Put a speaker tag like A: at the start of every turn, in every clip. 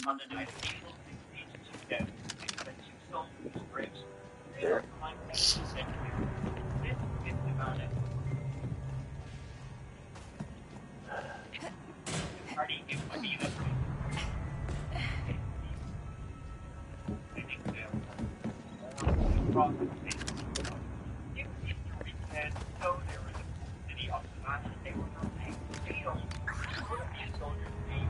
A: On the night of April 16th, 2006, two soldiers' graves. They
B: There.
A: are contacted essentially. This is about it. Party is what you look like. I think across the state. If history said so, there was a city of Savannah. They were not named Steel. One of these soldiers' names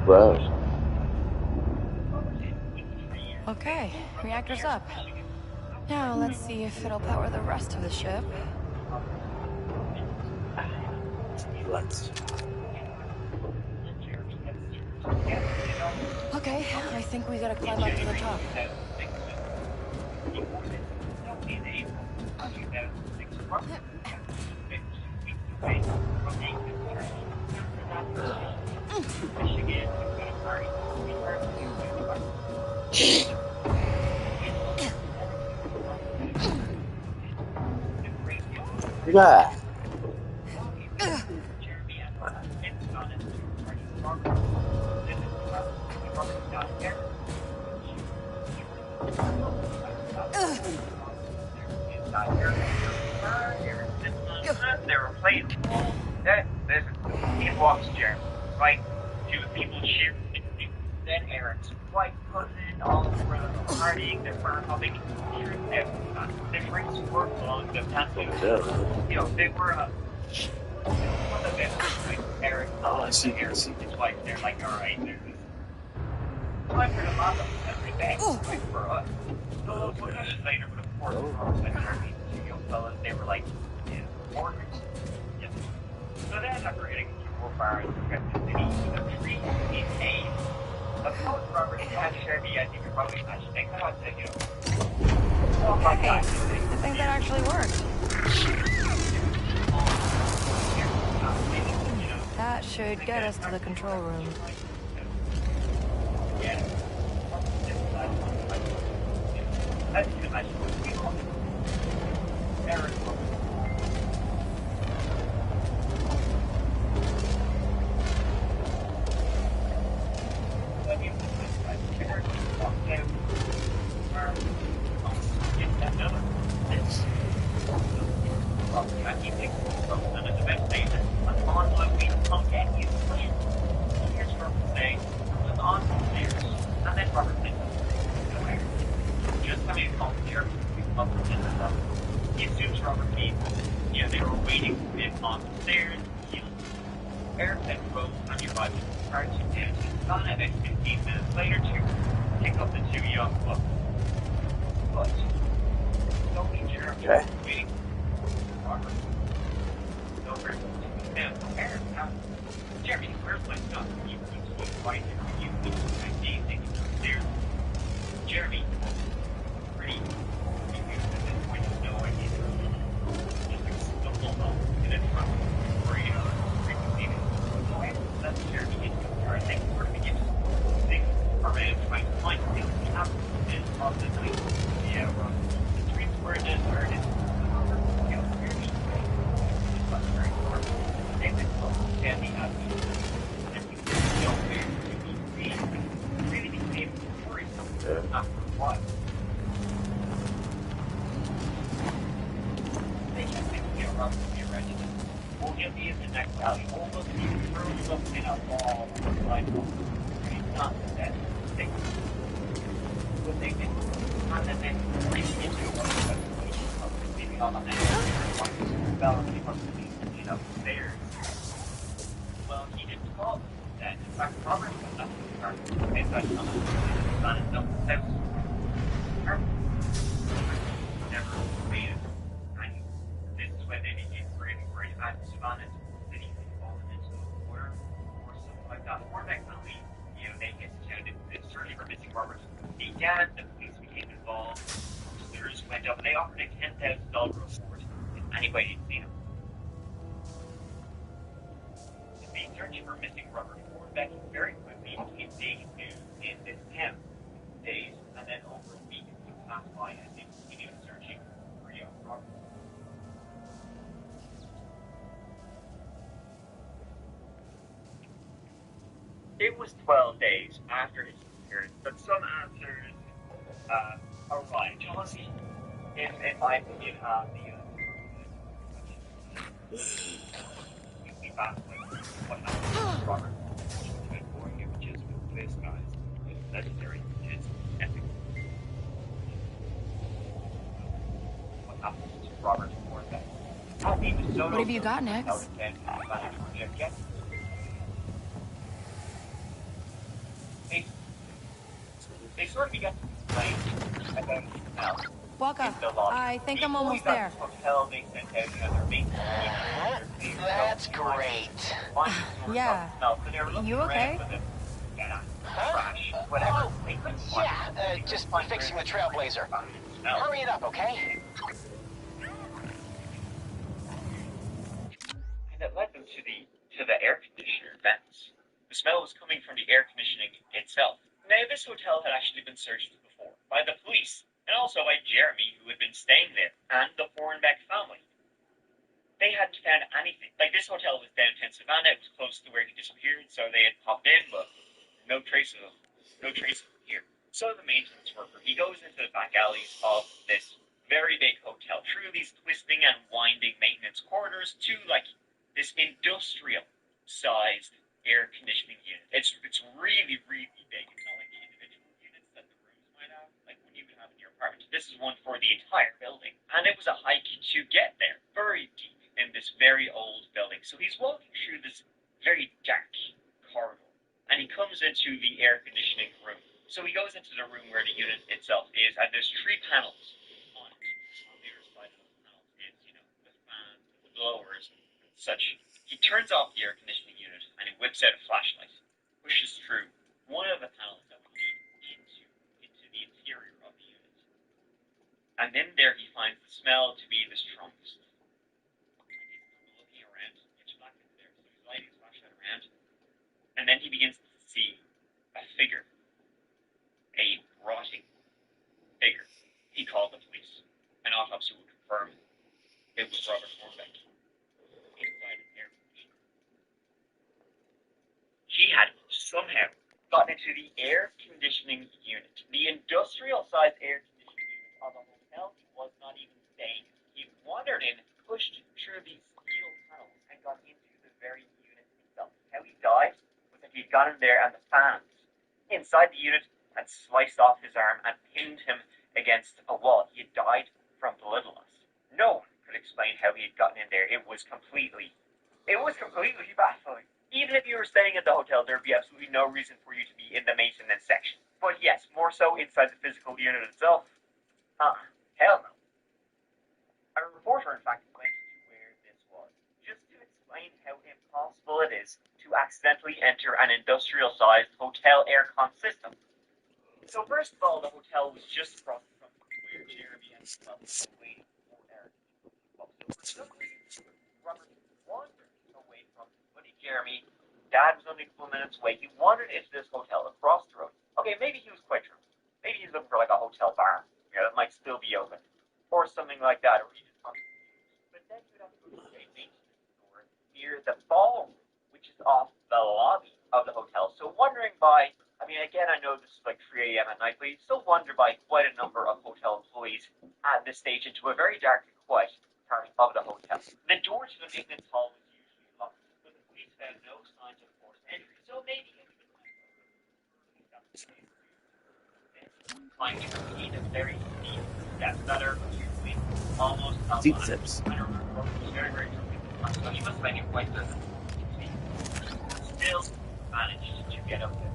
B: Wow.
C: Okay, reactor's up. Now let's see if it'll power the rest of the ship.
B: Let's.
C: Okay, I think we gotta climb up to the top.
B: Yeah.
A: They were playing there's he walks Jeremy, right? Two people cheer. Then Eric's wife put in all over the partying, they're helping the drinks were long, the tattoos. You know, they were one of them, like Eric,
B: I see.
A: his wife, they're like, alright, there's this. Time for a lot of every day, like for us. So we'll get it later, but of course, Jeremy, two young fellas, they were like, orders. Yes. So then after hitting two more fires, we got the city with a tree in a post Robert had Chevy, I think you're probably not think about it, you know. Oh my God.
C: I think that actually worked. That should get us to the control room.
A: Yeah. That's too much. Eric. He assumes Robert means, they were waiting for him on the stairs. Eric then goes on your body, starts to dance his son, and then 15 minutes later to pick up the two young bucks. But, don't be Jeremy waiting for Robert. So where's the man? Eric, Jeremy, where's my son? You keep fighting, you keep dancing upstairs. Jeremy, pretty. What? We'll get the next valley. All of these throws up in a ball like not that thing. What they did, not that they break into one, maybe on the next valley from the upstairs. Well, he didn't call that. In fact, Robert was not in the car. And so I on his own house. Never made it. This is when they became very dishonest. Cities had fallen into the water or something like that. Or that company, they instituted this search for missing Roberts. Began, the police became involved. Officers went up and they offered a $10,000 reward if anybody had seen him. The search for missing Robert Ford back very quickly became big news in this town. Days and then over a week would pass by as they continued searching for young Robert. it was 12 days after his disappearance that some answers arrived. Honestly, in my opinion, the baffling what happened to Robert for you, which is with this guy's legendary, which is epic. What happened to Robert Morgan?
C: What have you got next?
A: They sort of began to explain about now.
C: Waka, I think I'm almost there.
D: That's great.
C: Yeah. You okay?
D: Huh? Oh, yeah, just fixing the Trailblazer. Hurry it up, okay?
A: And it led them to the air conditioner vents. The smell was coming from the air conditioning itself. Now, this hotel had actually been searched before by the police, and also by Jeremy, who had been staying there, and the Hornbeck family. They hadn't found anything. Like, this hotel was downtown Savannah, it was close to where he disappeared, so they had popped in, but no trace of him. No trace of him here. So the maintenance worker, he goes into the back alleys of this very big hotel, through these twisting and winding maintenance corridors, to, like, this industrial-sized air conditioning unit. It's really, really big. It's not like the individual units that the rooms might have, like what you would have in your apartment. This is one for the entire building. And it was a hike to get there, very deep in this very old building. So he's walking through this very dark corridor, and he comes into the air conditioning room. So he goes into the room where the unit itself is, and there's 3 panels on it. On the other side of those panels is, you know, the fans, the blowers, and such. He turns off the air conditioning unit, and he whips out a flashlight, pushes through one of the panels that would lead into the interior of the unit. And in there he finds the smell to be the strongest. And he's kind of looking around, it's black in there, so he's lighting his flashlight around. And then he begins to see a figure. A rotting figure. He called the police. An autopsy would confirm it was Robert Hornbeck. Inside an air conditioner. He had somehow gotten into the air conditioning unit, the industrial-sized air conditioning unit of the hotel he was not even staying in. He wandered in, pushed through these steel panels, and got into the very unit itself. How he died was that he'd got in there and the fans inside the unit had sliced off his arm and pinned him against a wall. He had died from blood loss. No one could explain how he had gotten in there. It was completely baffling. Even if you were staying at the hotel, there would be absolutely no reason for you to be in the maintenance section. But yes, more so inside the physical unit itself. Hell no. A reporter, in fact, went to where this was, just to explain how impossible it is to accidentally enter an industrial-sized hotel aircon system. So first of all, the hotel was just across from where Jeremy and himself were waiting for Eric. So for some reason, Robert wandered away from buddy Jeremy. Dad was only a couple minutes away. He wandered into this hotel across the road. Okay, maybe he was quite drunk. Maybe he's looking for like a hotel bar, you know, that might still be open, or something like that, or he just wants to use. But then you'd have to go to a maintenance store near the ballroom, which is off the lobby of the hotel. So wandering by. I mean, again, I know this is like 3 a.m. at night, but you still wander by quite a number of hotel employees at this stage into a very dark and quiet part of the hotel. The door to the maintenance hall was usually locked, but the police found no signs of forced entry, so maybe it was finding a key the very steep steps that are usually almost
B: Seat tips.
A: I don't remember, it was very, very tricky. So he must have been quite the still managed to get up there.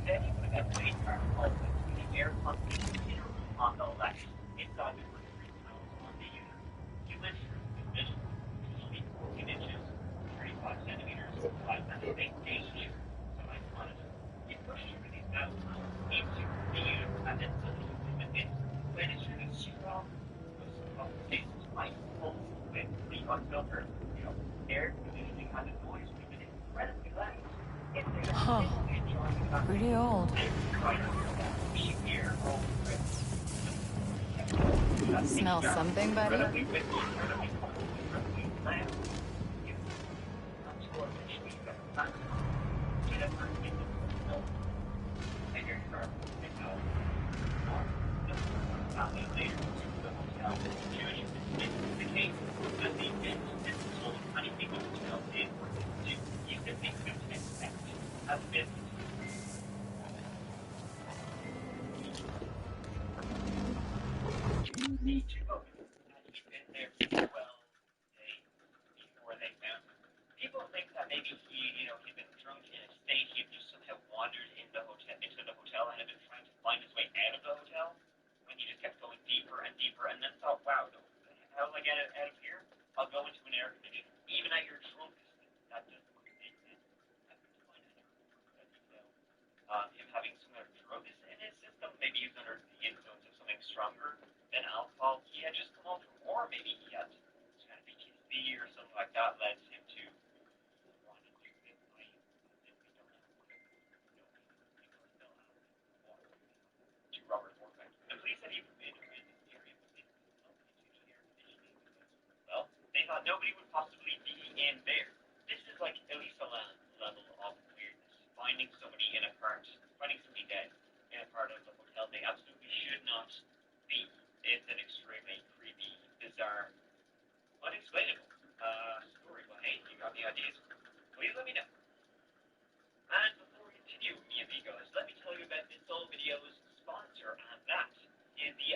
A: Then you would have a car called the air conditioner on the left, inside the refrigerator panels on the unit. You went through the middle, usually 14 inches, 35 centimeters, 5 centimeters, 8 gauge, so I wanted it. You push through these metal panels into the unit, and then suddenly you went through the strong of this light pulse with the unfiltered, you know, air conditioning, and the noise would have been incredibly loud.
C: Huh. Pretty old. Smell something, buddy?
A: PTSD or something like that led him to want to do this. I simply don't know. To Robert Morbeck. The police had even been around this area, but they didn't look into the air conditioning because, well, they thought nobody would possibly be in there. This is like at least a level of weirdness. Finding somebody in a cart, finding somebody dead in a part of the hotel they absolutely should not be. It's an extremely creepy, bizarre, unexplainable story. But hey, you got any ideas? Please let me know. And before we continue, mi amigos, let me tell you about this whole video's sponsor, and that is the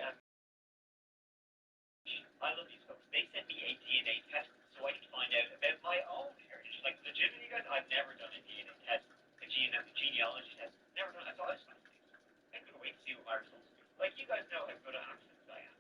A: I love these folks. They sent me a DNA test so I can find out about my own heritage. Like, legitimately, guys, I've never done a DNA test, a genealogy test. Never done it. I thought it was fascinating. I couldn't wait to see what my results would be. Like, you guys know how good at accents I am.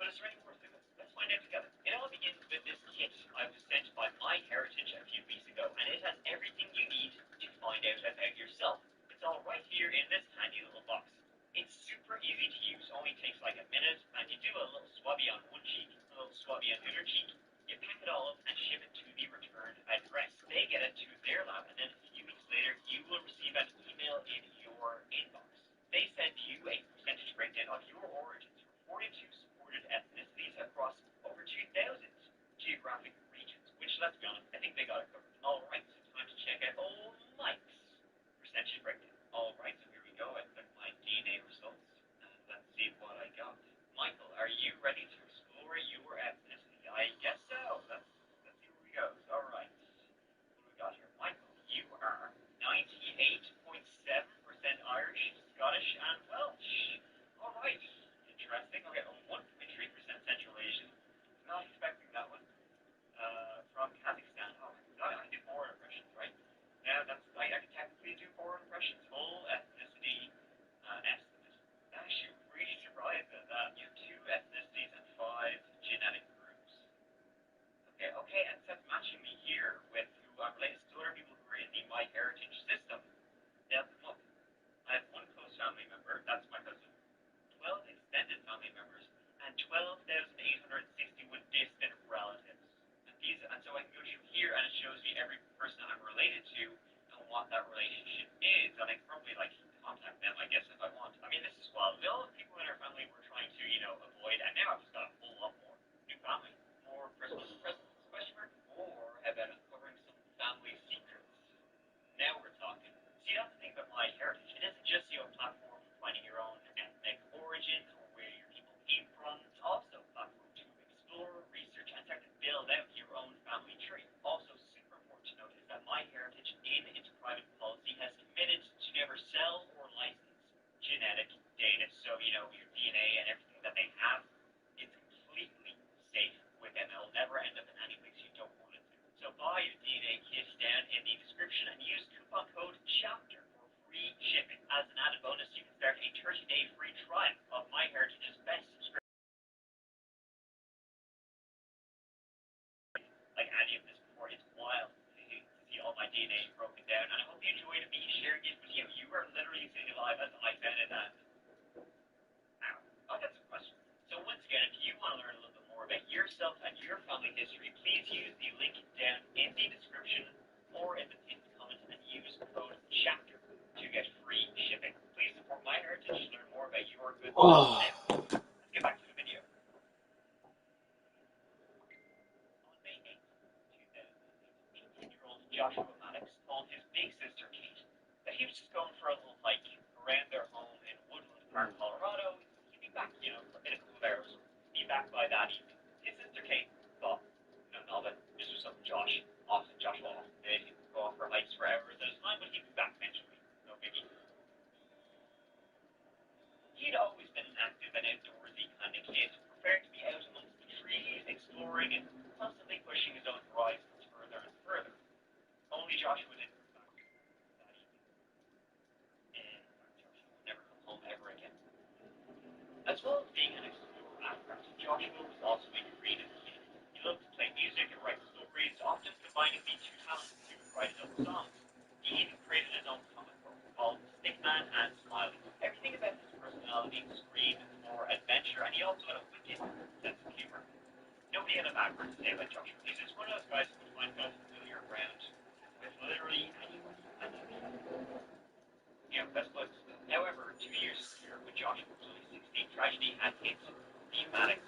A: But is there any more to this? Let's find out together. It all begins with this kit I was sent by MyHeritage a few weeks ago, and it has everything you need to find out about yourself. It's all right here in this handy little box. It's super easy to use, only takes like a minute, and you do a little swabby on one cheek, a little swabby on the other cheek. You pack it all up and ship it to the return address. They get it to their lab, and then a few weeks later, you will receive an email in your inbox. They send you a percentage breakdown of your origins for 42 supported ethnicities across over 2,000 geographic regions, which, let's be honest, I think they got it covered. Alright, so time to check out old Mike's percentage breakdown. Alright, so here we go. I click my DNA results, and let's see what I got. Michael, are you ready to explore your ethnicity? I guess so. Let's see where we go. Alright, what do we got here? Michael, you are 98.7% Irish, Scottish, and Welsh. Alright, interesting. Okay, 1.3% Central Asian. Not expecting that one. From Kazakhstan. Oh my god, I can do 4 impressions, right? Now that's I can technically do 4 impressions. Full ethnicity estimate. That should really surprise me. You have 2 ethnicities and 5 genetic groups. Okay, and that's matching me here with who I'm related to other people who are in the MyHeritage system. Now, look, I have 1 close family member, that's my cousin, 12 extended family members, and 12,861 distant relatives. And so I can go through here, and it shows me every person I'm related to and what that relationship is, and I can probably like contact them, I guess, if I want. I mean, this is wild. We all have people in our family we're trying to, avoid, and now I've just got a whole lot more new family, more Christmas presents, question mark, or how about uncovering some family secrets? Now we're talking. See, that's the thing about MyHeritage. It isn't just a platform for finding your own ethnic origins or where your people came from. It's also a platform to explore, research, and start to build out your own family tree. Also, super important to note is that MyHeritage, in its private policy, has committed to never sell or license genetic data. So, your DNA and everything that they have is completely safe with them. It'll never end up in any place you don't want it to. So buy your DNA kit down in the description and use coupon code CHAPTER for free shipping. As an added bonus, you can start a 30-day free trial of MyHeritage's best subscription. Like any of this before, it's wild to see all my DNA broken down, and I hope you enjoyed me sharing it with you. You are literally sitting alive as I found it, and I'll get some questions. So once again, if you want to learn a little bit more about yourself and your family history, please use the link down in the description or in the pinned comment and use code CHAPTER to get free shipping. Please support MyHeritage to learn more about your good life. Now, let's get back to the video. On May 8th, 2008, 18-year-old Joshua Maddox told his big sister Kate that he was just going for a little hike around their home in Woodland Park, Colorado. He'd be back, in a couple of hours. Be back by that evening. His sister Kate thought, no, that this was something Joshua often did. He'd go off for hikes for hours at a time, but he'd be back eventually. No biggie. He'd always been an active and outdoorsy kind of kid, preferred to be out amongst the trees, exploring, and constantly pushing his own horizons further and further. Only Joshua didn't come back that evening. And Joshua would never come home ever again. As well as being an explorer at heart, Joshua was also a creative kid. He loved to play music and write stories, often combining the 2 talents to write his own songs. He even created his own comic book called Stickman and Smiley. Everything about his personality screamed for adventure, and he also had a wicked sense of humor. Nobody had a of bad word to say about Joshua. He's just one of those guys who finds out familiar ground with literally anyone. Best place. However, 2 years later, when Joshua was only 16, tragedy had hit the Maddox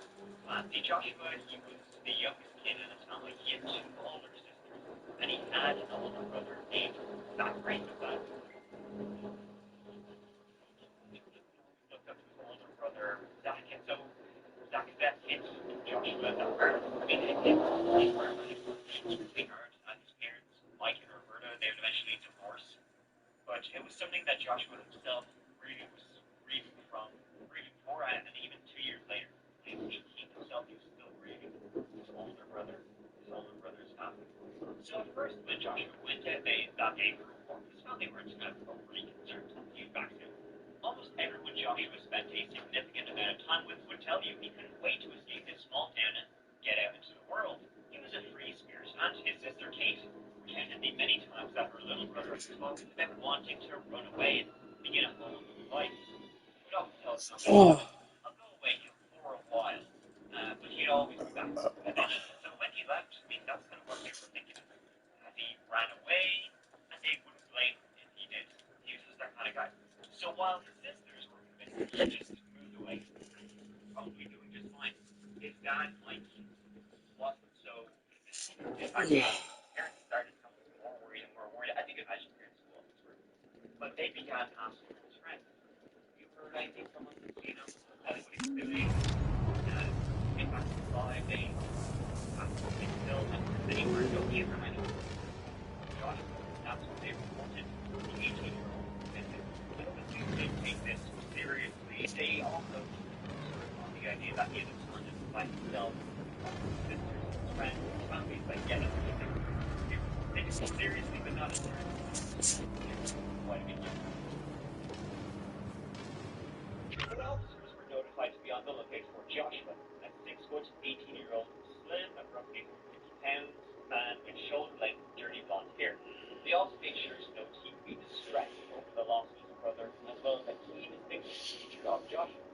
A: clan. See, Joshua, he was the youngest kid in his family. He had two older sisters, and he had an older brother named Zachary. Looked up to his older brother, Zach, and so Zach's death hit Joshua that hard. I mean, it hit really hard. Really hard. And his parents, Mike and Roberta, they would eventually divorce. But it was something that Joshua himself really was grieving for, and even 2 years later, when he was 18 himself, he was still grieving his older brother's family. So at first, when Joshua went out that day for work, his family weren't kind of overly concerned. He was back soon. Almost everyone Joshua spent a significant amount of time with would tell you he couldn't wait to escape this small town and get out into the world. He was a free spirit, and his sister Kate recounted the many times that her little brother talked about wanting to run away and begin a whole new life. He would often tell us something like, I'll go away for a while, but he'd always be back eventually. So when he left, I mean, that's kind of what they were thinking. He ran away, and they wouldn't blame him if he did. He was just that kind of guy. So while his sisters were convinced he just moved away, probably doing just fine, his dad, Mike, wasn't so convinced. In fact, parents started becoming more worried and more worried. I think imagine parents will always worry. But they began asking his friends, you heard anything from him? Tell him what he's doing. In fact, they asked him if still that he weren't okay for anything. That's what they reported. The 18-year-old visit. They did take this seriously. They also on the idea that he was trying to find himself, his sisters, his friends, his family, like, yeah, that's what they were. They took it seriously, but not as seriously. Quite a bit different. But officers were notified to be on the lookout for Joshua, a 6-foot, 18-year-old, slim and roughly 50 pounds man with shoulder-length, dirty blonde hair. They also made sure to note he would be distressed over the loss of his brother, as well as a keen picture of Joshua.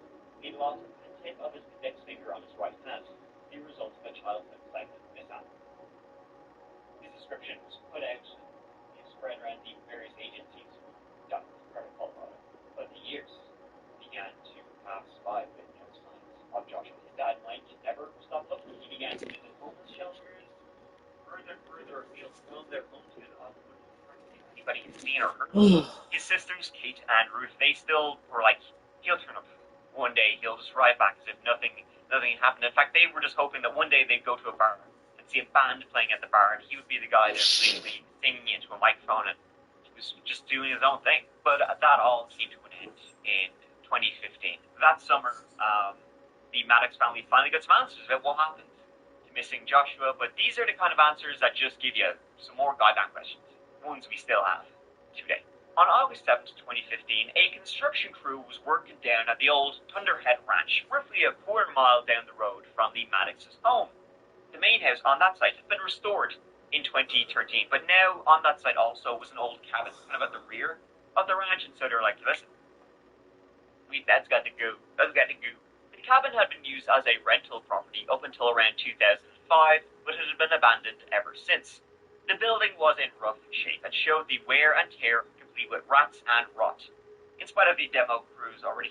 A: He lost the tip of his index finger on his right hand, the result of a childhood neglect mishap. His description was put out and spread around the various agencies who got this protocol on it. But the years began to pass by with no signs of Joshua. His dad, Mike, never stopped looking. He began to visit homeless shelters, further afield from their hometown of anybody had seen or heard. His sisters, Kate and Ruth, they still were like, he'll turn up one day, he'll just arrive back as if nothing happened. In fact, they were just hoping that one day they'd go to a bar and see a band playing at the bar, and he would be the guy there basically singing into a microphone, and he was just doing his own thing. But that all came to an end in 2015. That summer, the Maddox family finally got some answers about what happened to missing Joshua, but these are the kind of answers that just give you some more goddamn questions, ones we still have today. On August 7th, 2015, a construction crew was working down at the old Thunderhead Ranch, roughly a quarter-mile down the road from the Maddox's home. The main house on that site had been restored in 2013, but now on that site also was an old cabin, kind of at the rear of the ranch, and so they're like, listen, that's got to go. The cabin had been used as a rental property up until around 2005, but it had been abandoned ever since. The building was in rough shape and showed the wear and tear, complete with rats and rot. In spite of the demo crews already,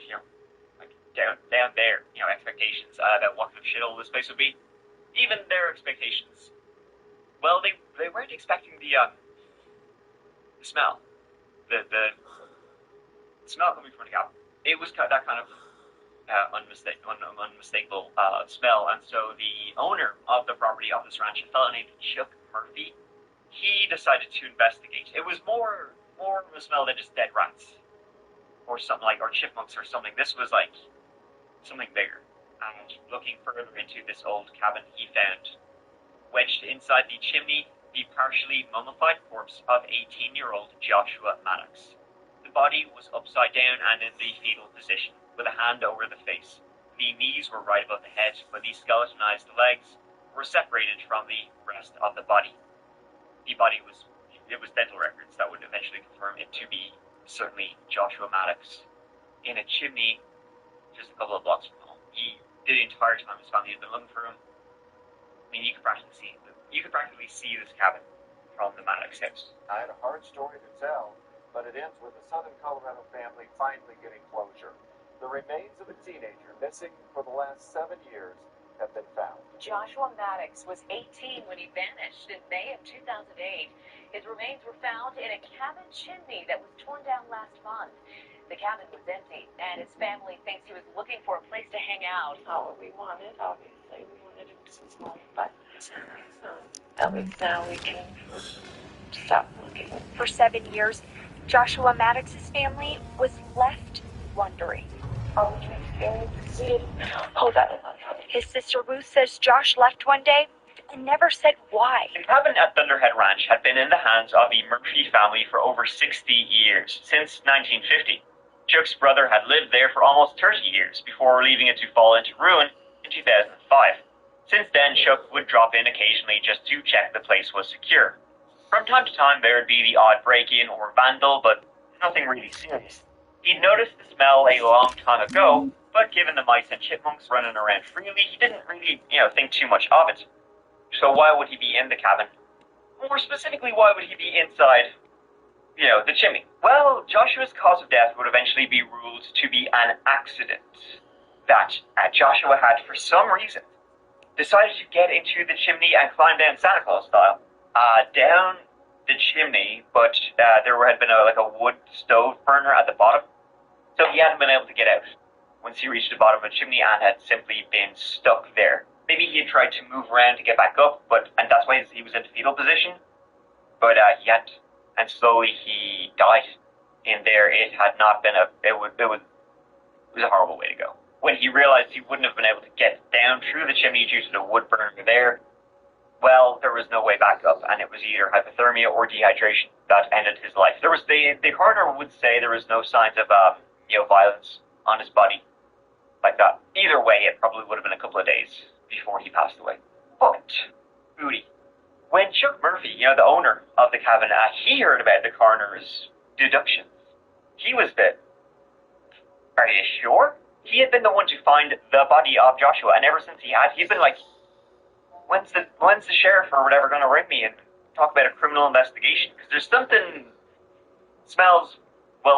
A: like down there, expectations about what kind of shithole this place would be, even their expectations, well, they weren't expecting the smell, the smell coming from the cabin. It was that kind of unmistakable smell, and so the owner of the property of this ranch, a fellow named Chuck Murphy, he decided to investigate. It was more of a smell than just dead rats or something or chipmunks or something. This was like something bigger. And looking further into this old cabin, he found wedged inside the chimney the partially mummified corpse of 18-year-old Joshua Maddox. The body was upside down and in the fetal position, with a hand over the face. The knees were right above the head, but the skeletonized legs were separated from the rest of the body. The body was dental records that would eventually confirm it to be certainly Joshua Maddox in a chimney just a couple of blocks from home. The entire time his family had been looking for him. I You could practically see this cabin from the Maddox house.
E: I had a hard story to tell, but it ends with a Southern Colorado family finally getting closure. The remains of a teenager missing for the last 7 years have been found.
F: Joshua Maddox was 18 when he vanished in May of 2008. His remains were found in a cabin chimney that was torn down last month. The cabin was empty, and his family thinks he was looking for a place to hang out.
G: Not what we wanted, obviously. We wanted him to small, but at least now we can stop looking.
H: For 7 years, Joshua Maddox's family was left wondering.
G: All the transparency. Hold that in.
H: His sister Ruth says Josh left one day and never said why.
A: The cabin at Thunderhead Ranch had been in the hands of the Murphy family for over 60 years, since 1950. Chuck's brother had lived there for almost 30 years before leaving it to fall into ruin in 2005. Since then, Chuck would drop in occasionally just to check the place was secure. From time to time, there would be the odd break-in or vandal, but nothing really serious. He'd noticed the smell a long time ago, but given the mice and chipmunks running around freely, he didn't really, think too much of it. So why would he be in the cabin? More specifically, why would he be inside, the chimney? Well, Joshua's cause of death would eventually be ruled to be an accident. That Joshua had, for some reason, decided to get into the chimney and climb down Santa Claus style. Down the chimney, but there had been a wood stove burner at the bottom, so he hadn't been able to get out once he reached the bottom of the chimney and had simply been stuck there. Maybe he had tried to move around to get back up, and that's why he was in fetal position, but he hadn't, and slowly he died in there. It had not been it was a horrible way to go. When he realized he wouldn't have been able to get down through the chimney due to the wood burner there, well, there was no way back up, and it was either hypothermia or dehydration that ended his life. There was the coroner would say there was no signs of violence on his body like that. Either way, it probably would have been a couple of days before he passed away. But Booty, when Chuck Murphy, the owner of the cabin, he heard about the coroner's deductions, he was are you sure? He had been the one to find the body of Joshua, and ever since he'd been like, when's the sheriff or whatever going to ring me and talk about a criminal investigation? Because there's something smells,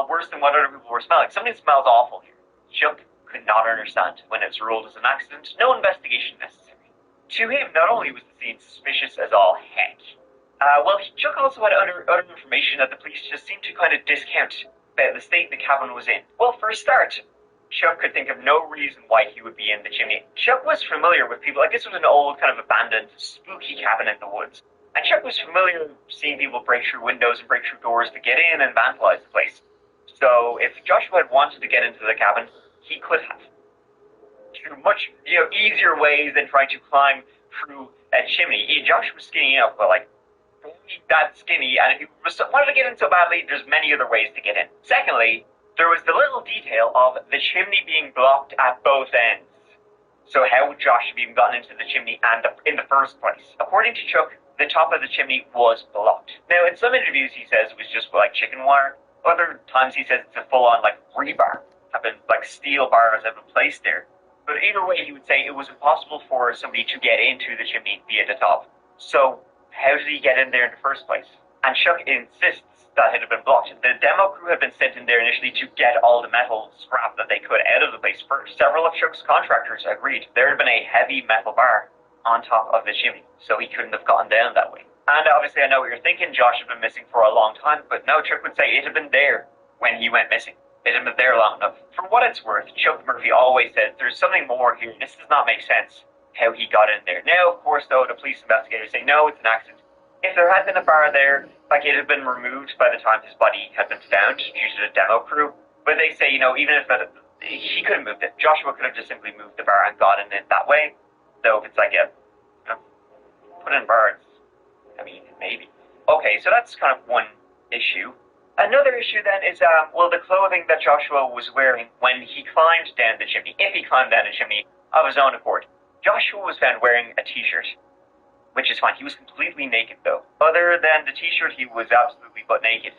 A: worse than what other people were smelling. Something smells awful here. Chuck could not understand when it's ruled as an accident, no investigation necessary. To him, not only was the scene suspicious as all heck, Chuck also had other information that the police just seemed to kind of discount about the state the cabin was in. Well, for a start, Chuck could think of no reason why he would be in the chimney. Chuck was familiar with people, this was an old kind of abandoned, spooky cabin in the woods. And Chuck was familiar with seeing people break through windows and break through doors to get in and vandalize the place. So if Joshua had wanted to get into the cabin, he could have. Through much, easier ways than trying to climb through a chimney. Joshua was skinny enough, but that skinny, and if he wanted to get in so badly, there's many other ways to get in. Secondly, there was the little detail of the chimney being blocked at both ends. So how would Josh have even gotten into the chimney in the first place? According to Chuck, the top of the chimney was blocked. Now, in some interviews, he says it was just chicken wire. Other times, he says it's a full-on rebar. Steel bars have been placed there. But either way, he would say it was impossible for somebody to get into the chimney via the top. So how did he get in there in the first place? And Chuck insists that it had been blocked. The demo crew had been sent in there initially to get all the metal scrap that they could out of the place first. Several of Chuck's contractors agreed. There had been a heavy metal bar on top of the chimney, so he couldn't have gotten down that way. And obviously, I know what you're thinking, Josh had been missing for a long time, but no, Chuck would say it had been there when he went missing. It had been there long enough. For what it's worth, Chuck Murphy always says there's something more here. This does not make sense, how he got in there. Now, of course, though, the police investigators say, no, it's an accident. If there had been a bar there, it had been removed by the time his body had been found due to the demo crew. But they say, even if he could have moved it. Joshua could have just simply moved the bar and gotten in that way. Though if it's put in bars, maybe. Okay, so that's kind of one issue. Another issue then is, the clothing that Joshua was wearing when he climbed down the chimney, if he climbed down the chimney of his own accord. Joshua was found wearing a t-shirt, which is fine. He was completely naked, though. Other than the t-shirt, he was absolutely butt naked.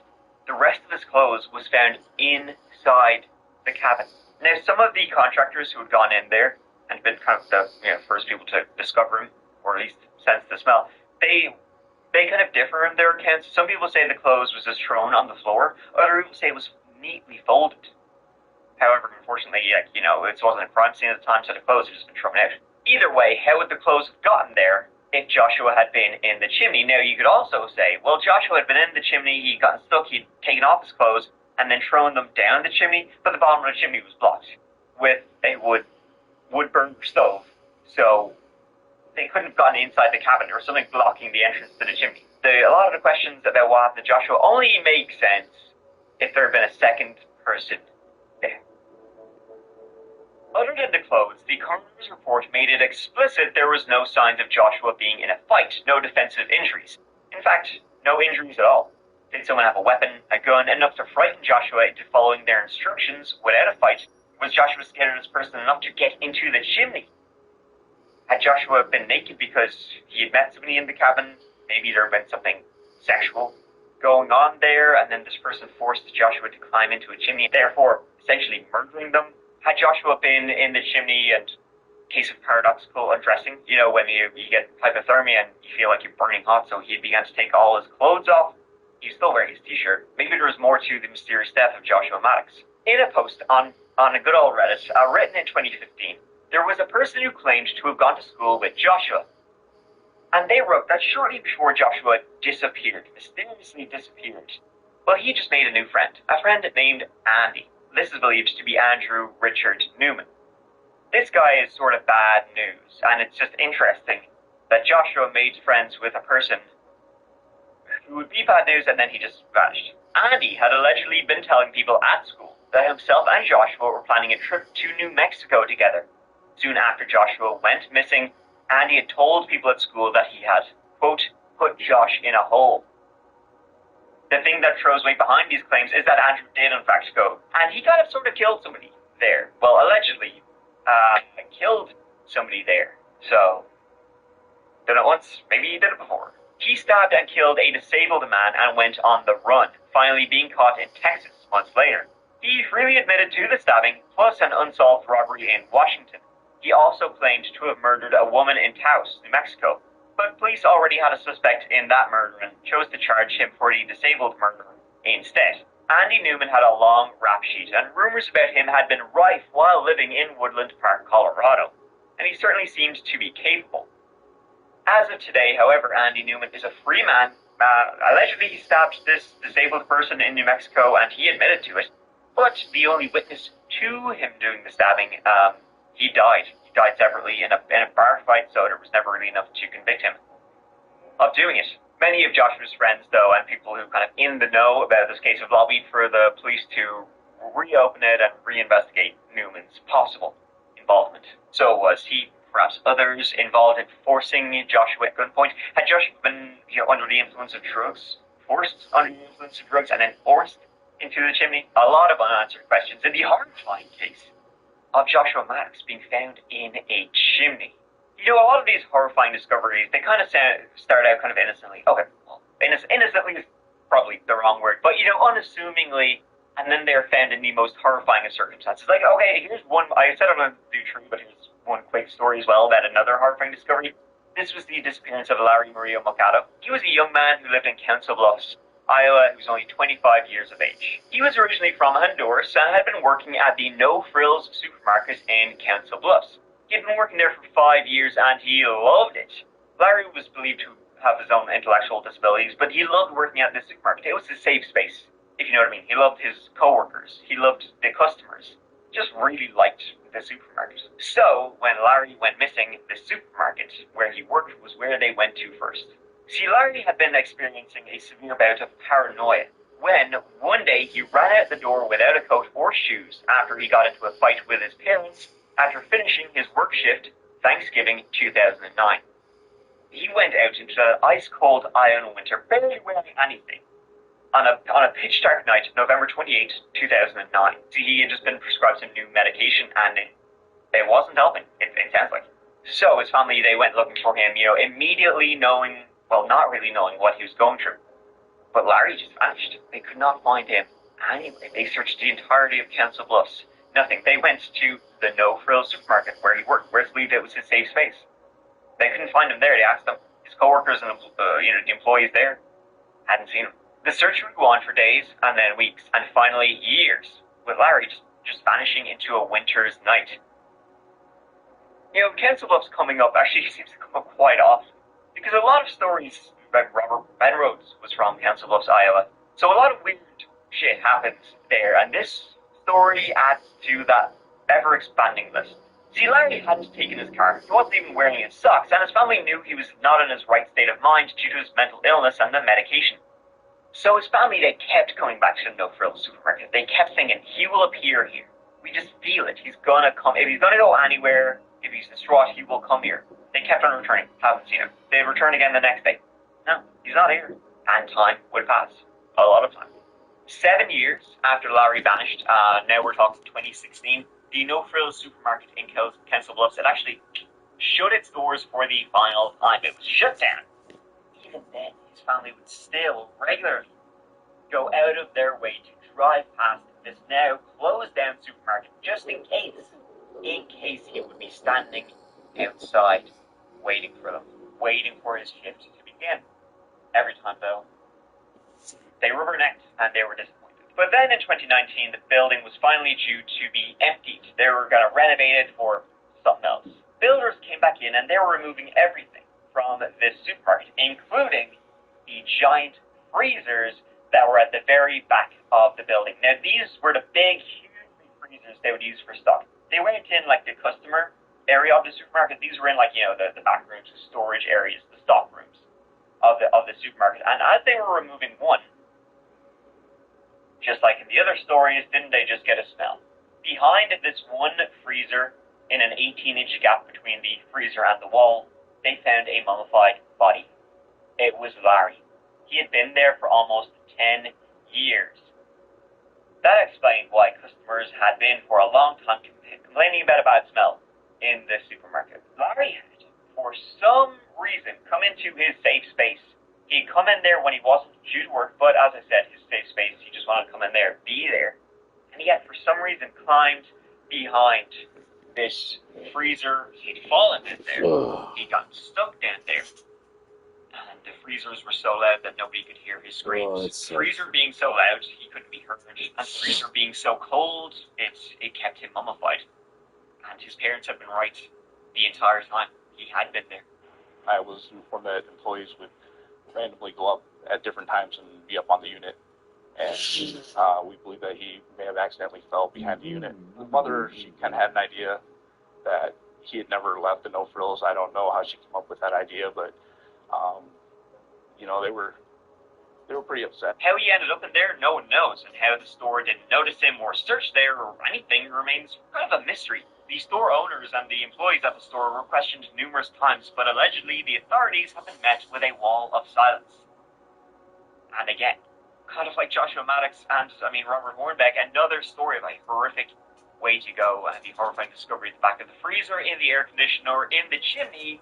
A: The rest of his clothes was found inside the cabin. Now, some of the contractors who had gone in there and been kind of the first people to discover him, or at least sense the smell. They kind of differ in their accounts. Some people say the clothes was just thrown on the floor. Other people say it was neatly folded. However, unfortunately, it wasn't a crime scene at the time, so the clothes had just been thrown out. Either way, how would the clothes have gotten there if Joshua had been in the chimney? Now, you could also say, well, Joshua had been in the chimney, he'd gotten stuck, he'd taken off his clothes, and then thrown them down the chimney, but the bottom of the chimney was blocked with a wood burner stove. So they couldn't have gotten inside the cabin. There was something blocking the entrance to the chimney. A lot of the questions about what happened to Joshua only make sense if there had been a second person there. Other than the clothes, the coroner's report made it explicit there was no signs of Joshua being in a fight, no defensive injuries. In fact, no injuries at all. Did someone have a weapon, a gun, enough to frighten Joshua into following their instructions without a fight? Was Joshua scared of this person enough to get into the chimney? Had Joshua been naked because he had met somebody in the cabin? Maybe there had been something sexual going on there, and then this person forced Joshua to climb into a chimney, therefore essentially murdering them. Had Joshua been in the chimney and case of paradoxical undressing, when you get hypothermia and you feel like you're burning hot, so he began to take all his clothes off. He's still wearing his t-shirt. Maybe there was more to the mysterious death of Joshua Maddox. In a post on a good old Reddit, written in 2015, there was a person who claimed to have gone to school with Joshua. And they wrote that shortly before Joshua disappeared, mysteriously disappeared, well, he just made a new friend, a friend named Andy. This is believed to be Andrew Richard Newman. This guy is sort of bad news, and it's just interesting that Joshua made friends with a person who would be bad news, and then he just vanished. Andy had allegedly been telling people at school that himself and Joshua were planning a trip to New Mexico together. Soon after Joshua went missing, Andy had told people at school that he had, quote, put Josh in a hole. The thing that throws weight behind these claims is that Andrew did in fact go, and he kind of sort of killed somebody there. Well, allegedly, killed somebody there. So, did it once, maybe he did it before. He stabbed and killed a disabled man and went on the run, finally being caught in Texas months later. He freely admitted to the stabbing, plus an unsolved robbery in Washington. He also claimed to have murdered a woman in Taos, New Mexico, but police already had a suspect in that murder and chose to charge him for the disabled murder instead. Andy Newman had a long rap sheet, and rumors about him had been rife while living in Woodland Park, Colorado, and he certainly seemed to be capable. As of today, however, Andy Newman is a free man. Allegedly, he stabbed this disabled person in New Mexico, and he admitted to it. But the only witness to him doing the stabbing, he died. He died separately in a bar fight, so there was never really enough to convict him of doing it. Many of Joshua's friends, though, and people who kind of in the know about this case have lobbied for the police to reopen it and reinvestigate Newman's possible involvement. So was he. Perhaps others involved in forcing Joshua at gunpoint. Had Joshua been under the influence of drugs, forced under the influence of drugs, and then forced into the chimney? A lot of unanswered questions in the horrifying case of Joshua Maddox being found in a chimney. A lot of these horrifying discoveries, they kind of start out kind of innocently. Okay, well, innocently is probably the wrong word, but unassumingly, and then they're found in the most horrifying of circumstances. Like, okay, here's one, I said I'm going to do true, but here's one quick story as well about another horrifying discovery. This was the disappearance of Larry Murillo Mercado. He was a young man who lived in Council Bluffs, Iowa, who was only 25 years of age. He was originally from Honduras and had been working at the No Frills supermarket in Council Bluffs. He had been working there for 5 years and he loved it. Larry was believed to have his own intellectual disabilities, but he loved working at this supermarket. It was his safe space, if you know what I mean. He loved his co-workers. He loved the customers. Just really liked the supermarket. So, when Larry went missing, the supermarket where he worked was where they went to first. See, Larry had been experiencing a severe bout of paranoia when, one day, he ran out the door without a coat or shoes after he got into a fight with his parents after finishing his work shift Thanksgiving 2009. He went out into the ice-cold Iowa winter, barely wearing anything. On a pitch-dark night, November 28, 2009. See, he had just been prescribed some new medication, and it wasn't helping, it sounds like. So his family, they went looking for him, immediately knowing, well, not really knowing what he was going through. But Larry just vanished. They could not find him anyway. They searched the entirety of Council Bluffs. Nothing. They went to the No Frills supermarket where he worked, where it's believed it was his safe space. They couldn't find him there. They asked them, co-workers and the employees there hadn't seen him. The search would go on for days and then weeks and finally years, with Larry just vanishing into a winter's night. Council Bluffs coming up actually seems to come up quite often, because a lot of stories about Robert Penrose was from Council Bluffs, Iowa, so a lot of weird shit happens there, and this story adds to that ever-expanding list. See, Larry hadn't taken his car, he wasn't even wearing his socks, and his family knew he was not in his right state of mind due to his mental illness and the medication. So his family, they kept coming back to the No Frills supermarket. They kept thinking, he will appear here. We just feel it. He's gonna come. If he's gonna go anywhere, if he's distraught, he will come here. They kept on returning. Haven't seen him. They'd return again the next day. No, he's not here. And time would pass. A lot of time. 7 years after Larry vanished, now we're talking 2016, the No Frills supermarket in Council Bluffs had actually shut its doors for the final time. It was shut down. Even then, his family would still regularly go out of their way to drive past this now closed down supermarket just in case he would be standing outside waiting for them, waiting for his shift to begin. Every time, though, they reneged and they were disappointed. But then in 2019, the building was finally due to be emptied. They were going to renovate it for something else. Builders came back in and they were removing everything from this supermarket, including the giant freezers that were at the very back of the building. Now, these were the big, huge freezers they would use for stock. They weren't in, like, the customer area of the supermarket. These were in, like, the back rooms, the storage areas, the stock rooms of the supermarket. And as they were removing one, just like in the other stories, didn't they just get a smell? Behind this one freezer, in an 18-inch gap between the freezer and the wall, they found a mummified body. It was Larry. He had been there for almost 10 years. That explained why customers had been for a long time complaining about a bad smell in the supermarket. Larry had, for some reason, come into his safe space. He'd come in there when he wasn't due to work, but as I said, his safe space, he just wanted to come in there, be there. And he had, for some reason, climbed behind this freezer. He'd fallen in there. He got stuck down there. And the freezers were so loud that nobody could hear his screams. Freezer being so loud, he couldn't be heard. And freezer being so cold, it kept him mummified. And his parents had been right the entire time. He had been there.
I: I was informed that employees would randomly go up at different times and be up on the unit. And we believe that he may have accidentally fell behind the unit. The mother, she kind of had an idea that he had never left the No Frills. I don't know how she came up with that idea, but they were pretty upset.
A: How he ended up in there, no one knows, and how the store didn't notice him or search there or anything remains kind of a mystery. The store owners and the employees at the store were questioned numerous times, but allegedly the authorities have been met with a wall of silence. And again, kind of like Joshua Maddox and, Robert Hornbeck, another story of a horrific way to go, and the horrifying discovery at the back of the freezer, in the air conditioner, in the chimney.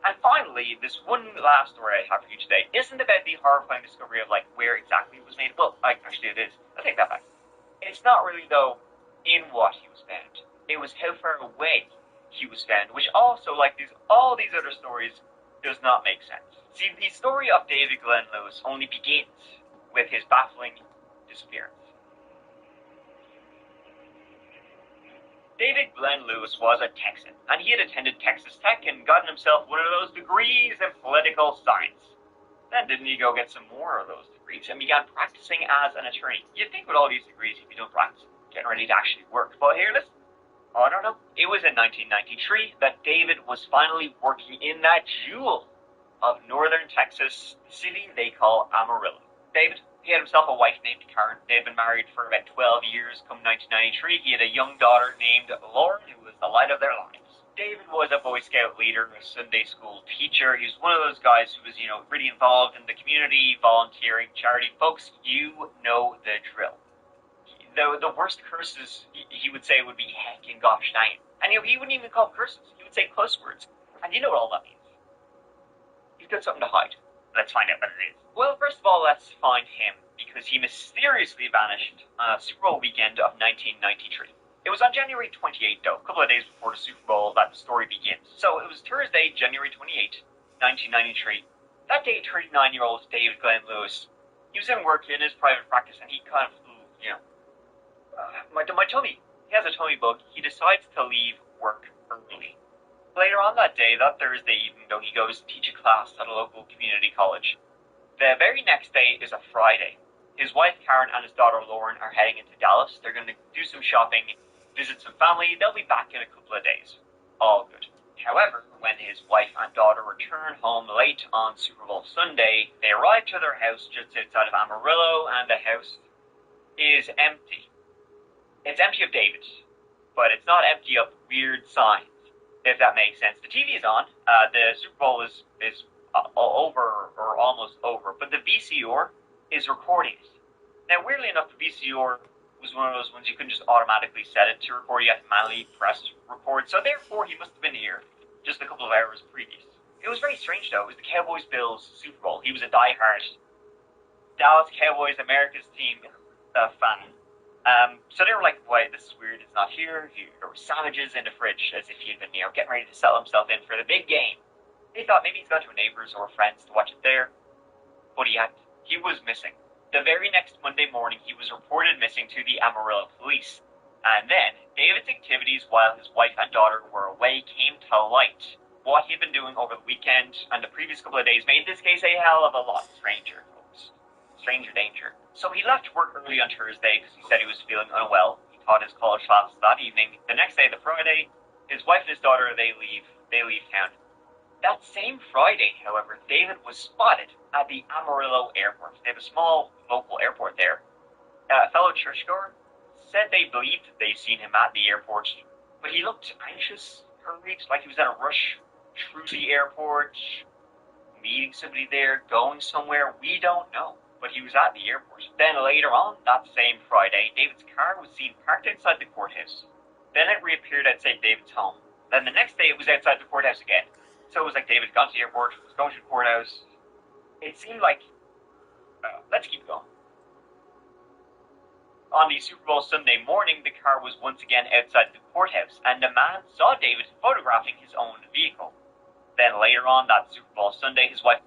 A: And finally, this one last story I have for you today isn't about the horrifying discovery of, where exactly it was made. Well, actually it is. I'll take that back. It's not really, though, in what he was found. It was how far away he was found, which also, like all these other stories, does not make sense. See, the story of David Glenn Lewis only begins with his baffling disappearance. David Glenn Lewis was a Texan, and he had attended Texas Tech and gotten himself one of those degrees in political science. Then didn't he go get some more of those degrees and began practicing as an attorney? You'd think with all these degrees, if you don't practice, getting ready to actually work. But here, listen. Oh, no. It was in 1993 that David was finally working in that jewel of northern Texas, the city they call Amarillo. David, he had himself a wife named Karen. They had been married for about 12 years. Come 1993, he had a young daughter named Lauren, who was the light of their lives. David was a Boy Scout leader, a Sunday school teacher. He was one of those guys who was, really involved in the community, volunteering, charity. Folks, you know the drill. The worst curses, he would say, would be heck and gosh dang it. And he wouldn't even call them curses. He would say close words. And you know what all that means. He's got something to hide. Let's find out what it is. Well, first of all, let's find him, because he mysteriously vanished on a Super Bowl weekend of 1993. It was on January 28th, though, a couple of days before the Super Bowl, that the story begins. So it was Thursday, January 28th, 1993, That day, 39-year-old David Glenn Lewis, he was in work in his private practice, and he kind of, my tummy. He has a tummy bug. He decides to leave work early. Later on that day, that Thursday evening, though, he goes to teach a class at a local community college. The very next day is a Friday. His wife Karen and his daughter Lauren are heading into Dallas. They're going to do some shopping, visit some family. They'll be back in a couple of days. All good. However, when his wife and daughter return home late on Super Bowl Sunday, they arrive to their house just outside of Amarillo, and the house is empty. It's empty of David, but it's not empty of weird signs, if that makes sense. The TV is on. The Super Bowl is over, or almost over, but the VCR is recording it. Now, weirdly enough, the VCR was one of those ones you couldn't just automatically set it to record. You had to manually press record, so therefore he must have been here just a couple of hours previous. It was very strange, though. It was the Cowboys-Bills Super Bowl. He was a diehard Dallas Cowboys, America's team fan. So they were like, "Why, this is weird, it's not here." There were sandwiches in the fridge, as if he'd been, getting ready to sell himself in for the big game. They thought maybe he's gone to a neighbor's or friends to watch it there, but he hadn't. He was missing. The very next Monday morning, he was reported missing to the Amarillo police. And then, David's activities while his wife and daughter were away came to light. What he'd been doing over the weekend and the previous couple of days made this case a hell of a lot stranger, folks. Stranger danger. So he left work early on Thursday because he said he was feeling unwell. He taught his college class that evening. The next day, the Friday, his wife and his daughter, they leave town. That same Friday, however, David was spotted at the Amarillo airport. They have a small local airport there. A fellow churchgoer said they believed they'd seen him at the airport, but he looked anxious, hurried, like he was in a rush through the airport, meeting somebody there, going somewhere. We don't know, but he was at the airport. Then later on that same Friday, David's car was seen parked outside the courthouse. Then it reappeared outside David's home. Then the next day it was outside the courthouse again. So it was like David got to the airport, was going to the courthouse. It seemed like, let's keep going. On the Super Bowl Sunday morning, the car was once again outside the courthouse, and the man saw David photographing his own vehicle. Then later on that Super Bowl Sunday, his wife